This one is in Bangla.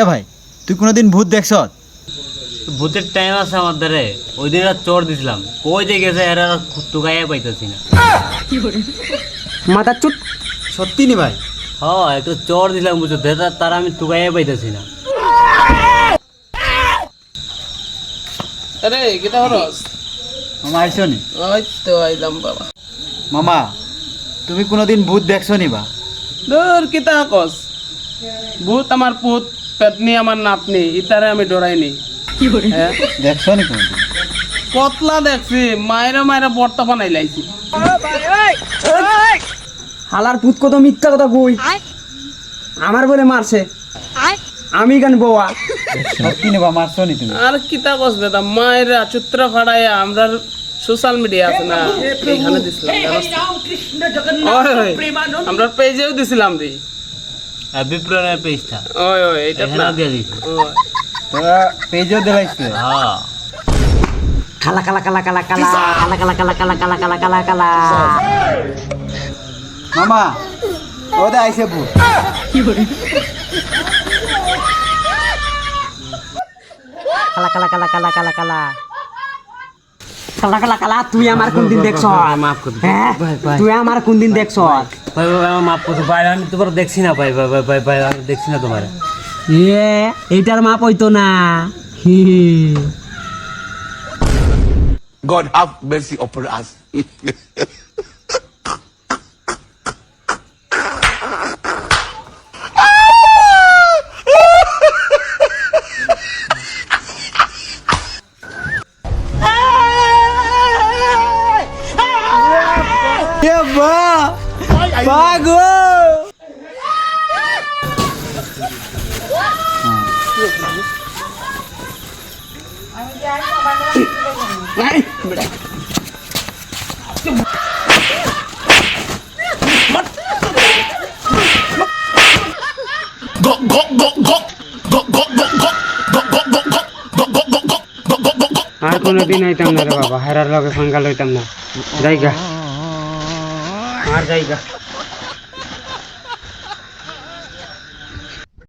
এ ভাই তুই কোনোদিন ভূত দেখছ? ভূতের টাইম আছে আমার দ্বারে, ওই দিন চোর দিছিলাম, কই দিয়ে গেছে এরা টুকাইয়া পাইতেছি না। মাথা চুট। সত্যি নি ভাই? হ্যাঁ, একটু চোর দিলাম বুঝছো, তারা আমি টুকাইয়া পাইতেছি না। আরে কিটা হরস? মামা আইসো নি? ওই তো আইলাম বাবা। মামা তুমি কোনোদিন ভূত দেখছো নি বা? দূর কিটা কস, ভূত আমার পুত, পেতনি আমার নাতনি, ইতারে আমি ডরাইনি। হ্যাঁ দেখছো নি কোনোদিন? কতলা দেখছি, মায়েরা মায়েরা বর্তা বানাই লাইছি। হালার পুত কত মিথ্যা কথা কই, আমার বলে মারছে, আমি গান বোয়া। সত্যি নি বা, মারছো নি তুমি? আর কিতা কস বেদা, মায়েরা চুত্র ফাড়াইয়া আমরা সোশ্যাল মিডিয়া আছে না, এইখানে দিছিলাম। আমরা পেজেও দিছিলাম রে, বিপ্লবের পেজটা ওই ওই এইটা না দিয়ে দিছি। তোরা পেজও দিলাইছে? হ্যাঁ, কালা কালা কালা কালা কালা কালা কালা কালা কালা কালা কালা কালা কালা মামা ওদের আইসে ভূত। কালা কালা কালা কালা কালা কালা কালা কালা কালা তুই আমার কোন দিন দেখছ? মাফ করে দিন। হ্যাঁ ভাই, ভাই। তুই আমার কোন দিন দেখছ? ভাই ভাই আমার মাফ করতে ভাই, আমি তোমার দেখছি না ভাই, ভাই ভাই ভাই ভাই আমি দেখছি না তোমার। এইটার মাপ হইতো না। God have mercy upon us. আর কোনোদিন আইতাম না রে বাবা, হেরার লগে ফাঙ্গা লইতাম না, জায়গা আর জায়গা।